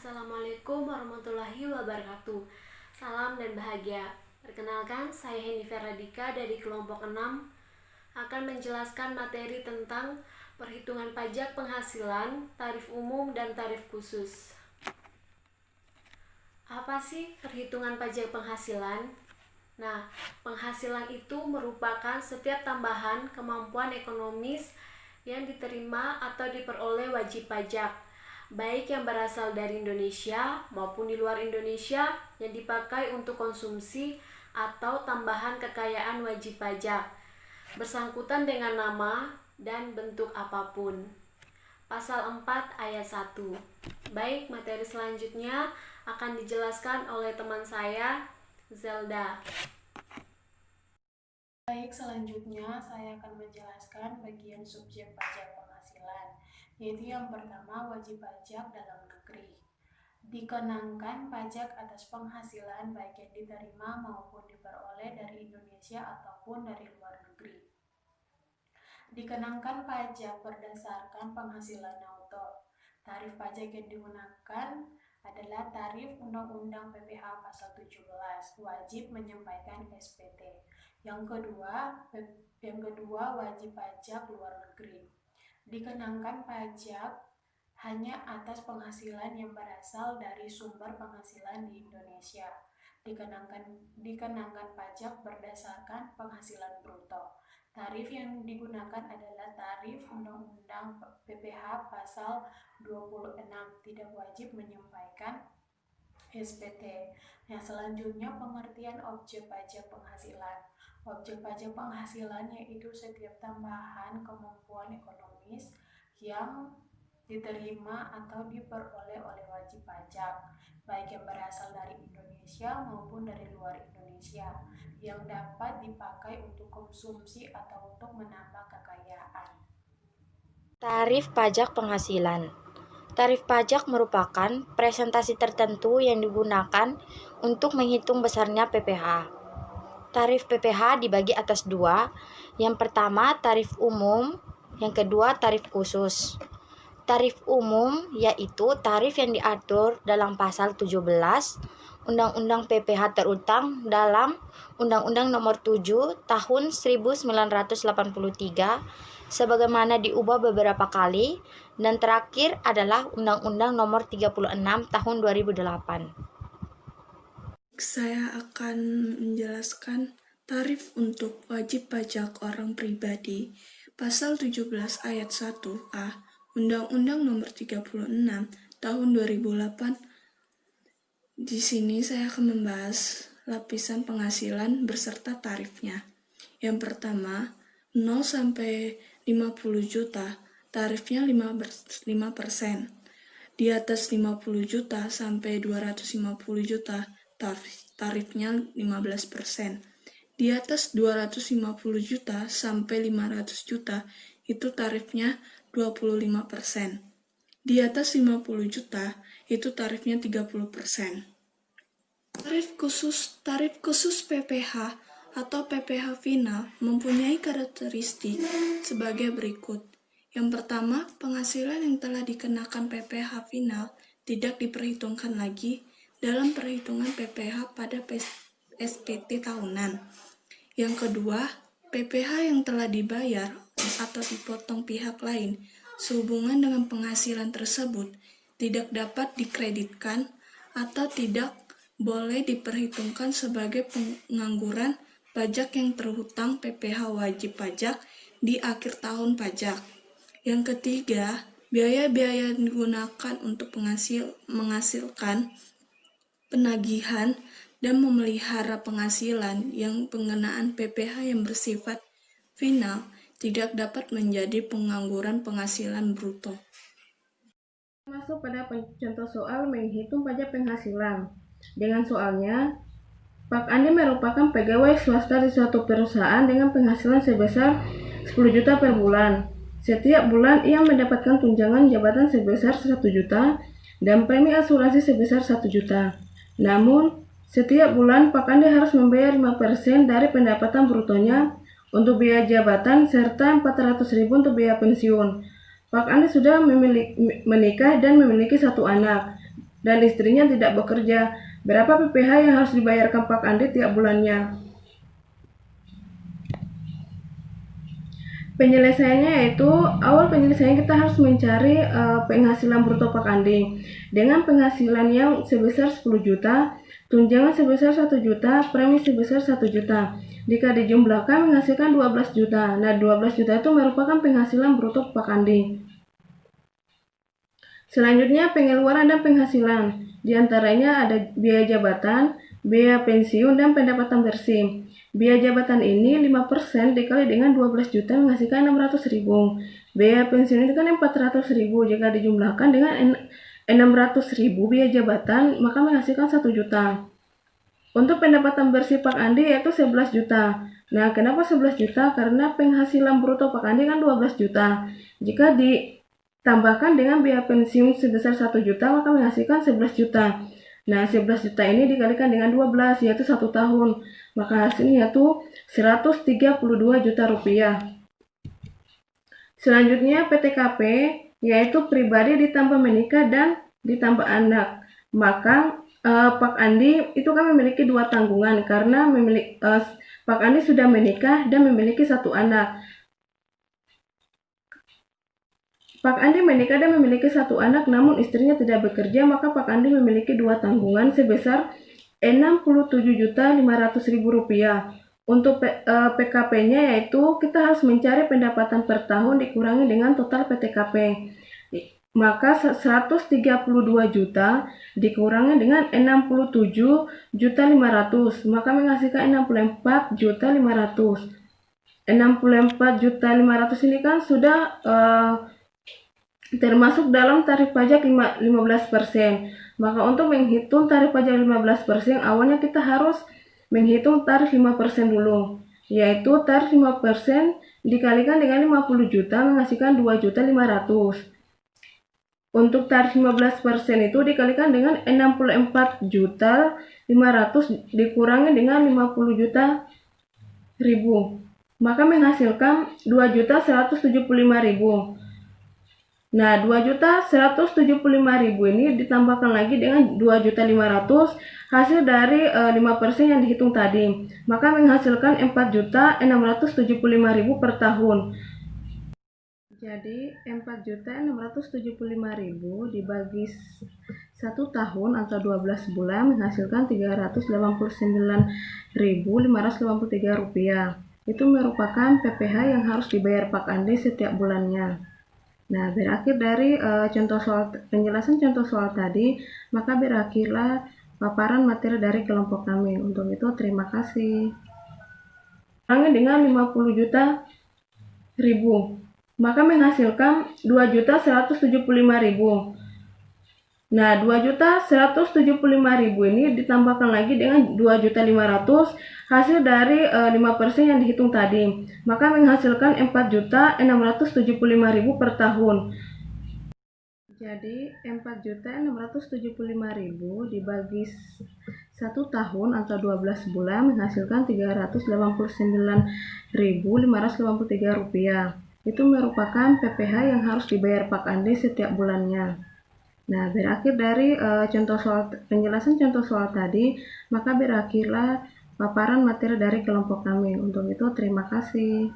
Assalamualaikum warahmatullahi wabarakatuh. Salam dan bahagia. Perkenalkan, saya Hennifer Radika dari kelompok 6 akan menjelaskan materi tentang perhitungan pajak penghasilan, tarif umum, dan tarif khusus. Apa sih perhitungan pajak penghasilan? Nah, penghasilan itu merupakan setiap tambahan kemampuan ekonomis yang diterima atau diperoleh wajib pajak, baik yang berasal dari Indonesia maupun di luar Indonesia yang dipakai untuk konsumsi atau tambahan kekayaan wajib pajak, bersangkutan dengan nama dan bentuk apapun. Pasal 4 ayat 1. Baik, materi selanjutnya akan dijelaskan oleh teman saya, Zelda. Baik, selanjutnya saya akan menjelaskan bagian subjek pajak penghasilan, yaitu yang pertama wajib pajak dalam negeri. Dikenakan pajak atas penghasilan baik yang diterima maupun diperoleh dari Indonesia ataupun dari luar negeri. Dikenakan pajak berdasarkan penghasilan auto. Tarif pajak yang digunakan adalah tarif Undang-Undang PPh pasal 17, wajib menyampaikan SPT. Yang kedua wajib pajak luar negeri. Dikenakan pajak hanya atas penghasilan yang berasal dari sumber penghasilan di Indonesia. Dikenakan pajak berdasarkan penghasilan bruto. Tarif yang digunakan adalah tarif Undang-Undang PPh pasal 26, tidak wajib menyampaikan SPT. Yang selanjutnya pengertian objek pajak penghasilan. Objek pajak penghasilan yaitu setiap tambahan kemampuan ekonomis yang diterima atau diperoleh oleh wajib pajak, baik yang berasal dari Indonesia maupun dari luar Indonesia, yang dapat dipakai untuk konsumsi atau untuk menambah kekayaan. Tarif pajak penghasilan. Tarif pajak merupakan presentasi tertentu yang digunakan untuk menghitung besarnya PPh. Tarif PPh dibagi atas dua. Yang pertama tarif umum, yang kedua tarif khusus. Tarif umum yaitu tarif yang diatur dalam pasal 17 Undang-Undang PPh terutang dalam Undang-Undang Nomor 7 Tahun 1983 sebagaimana diubah beberapa kali, dan terakhir adalah Undang-Undang Nomor 36 Tahun 2008. Saya akan menjelaskan tarif untuk wajib pajak orang pribadi. Pasal 17 ayat 1A Undang-Undang Nomor 36 Tahun 2008. Di sini saya akan membahas lapisan penghasilan beserta tarifnya. Yang pertama, 0 sampai 50 juta, tarifnya 5%. Di atas 50 juta sampai 250 juta, tarifnya 15%. Di atas 250 juta sampai 500 juta, itu tarifnya 25%. Di atas 50 juta, itu tarifnya 30%. Tarif khusus PPh atau PPh final mempunyai karakteristik sebagai berikut. Yang pertama, penghasilan yang telah dikenakan PPh final tidak diperhitungkan lagi dalam perhitungan PPh pada SPT tahunan. Yang kedua, PPh yang telah dibayar atau dipotong pihak lain sehubungan dengan penghasilan tersebut tidak dapat dikreditkan atau tidak boleh diperhitungkan sebagai pengangguran pajak yang terhutang PPh wajib pajak di akhir tahun pajak. Yang ketiga, biaya-biaya yang digunakan untuk menghasilkan penagihan dan memelihara penghasilan yang pengenaan PPh yang bersifat final tidak dapat menjadi pengangguran penghasilan bruto. Masuk pada contoh soal menghitung pajak penghasilan. Dengan soalnya, Pak Andi merupakan pegawai swasta di suatu perusahaan dengan penghasilan sebesar 10 juta per bulan. Setiap bulan ia mendapatkan tunjangan jabatan sebesar 1 juta dan premi asuransi sebesar 1 juta. Namun, setiap bulan Pak Andi harus membayar 5% dari pendapatan brutonya untuk biaya jabatan serta 400.000 untuk biaya pensiun. Pak Andi sudah menikah dan memiliki 1 anak. dan istrinya tidak bekerja. Berapa PPh yang harus dibayarkan Pak Andi tiap bulannya? Penyelesaiannya yaitu, awal penyelesaian kita harus mencari penghasilan bruto Pak Andi. Dengan penghasilan yang sebesar 10 juta, tunjangan sebesar 1 juta, premi sebesar 1 juta. Jika dijumlahkan menghasilkan 12 juta. Nah, 12 juta itu merupakan penghasilan bruto Pak Andi. Selanjutnya, pengeluaran dan penghasilan. Di antaranya ada biaya jabatan, biaya pensiun, dan pendapatan bersih. Biaya jabatan ini 5% dikali dengan 12 juta menghasilkan 600.000. Biaya pensiun itu kan 400.000. Jika dijumlahkan dengan 600.000 biaya jabatan, maka menghasilkan 1 juta. Untuk pendapatan bersih Pak Andi yaitu 11 juta. Nah, kenapa 11 juta? Karena penghasilan bruto Pak Andi kan 12 juta. Jika ditambahkan dengan biaya pensiun sebesar 1 juta, maka menghasilkan 11 juta. Nah, 11 juta ini dikalikan dengan 12, yaitu 1 tahun. Maka hasilnya itu 132 juta rupiah. Selanjutnya PTKP, yaitu pribadi ditambah menikah dan ditambah anak. Maka Pak Andi itu kan memiliki 2 tanggungan karena Pak Andi sudah menikah dan memiliki 1 anak. Pak Andi menikah dan memiliki 1 anak, namun istrinya tidak bekerja, maka Pak Andi memiliki 2 tanggungan sebesar 67.500.000 rupiah. Untuk PKP-nya yaitu kita harus mencari pendapatan per tahun dikurangi dengan total PTKP. Maka 132 juta dikurangi dengan 67.500.000, maka menghasilkan 64.500.000. 64.500.000 ini kan sudah termasuk dalam tarif pajak 15%. Maka untuk menghitung tarif pajak 15%, awalnya kita harus menghitung tarif 5% dulu, yaitu tarif 5% dikalikan dengan 50 juta menghasilkan 2.500.000. Untuk tarif 15% itu dikalikan dengan 64.500.000 dikurangi dengan 50 juta ribu, maka menghasilkan 2.175.000. Nah, 2.175.000 ini ditambahkan lagi dengan 2.500.000 hasil dari 5% yang dihitung tadi, maka menghasilkan 4.675.000 per tahun. Jadi 4.675.000 dibagi 1 tahun atau 12 bulan menghasilkan 389.583 rupiah. Itu merupakan PPh yang harus dibayar Pak Andi setiap bulannya. Nah, berakhir dari penjelasan contoh soal tadi, maka berakhirlah paparan materi dari kelompok kami. Untuk itu, terima kasih. Kurangi dengan 50 juta ribu, maka menghasilkan 2.175.000. Nah, 2.175.000 ini ditambahkan lagi dengan 2.500.000 hasil dari 5% yang dihitung tadi, maka menghasilkan 4.675.000 per tahun. Jadi 4.675.000 dibagi 1 tahun atau 12 bulan menghasilkan 389.583 rupiah. Itu merupakan PPh yang harus dibayar Pak Andi setiap bulannya. Nah, berakhir dari penjelasan contoh soal tadi, maka berakhirlah paparan materi dari kelompok kami. Untuk itu, terima kasih.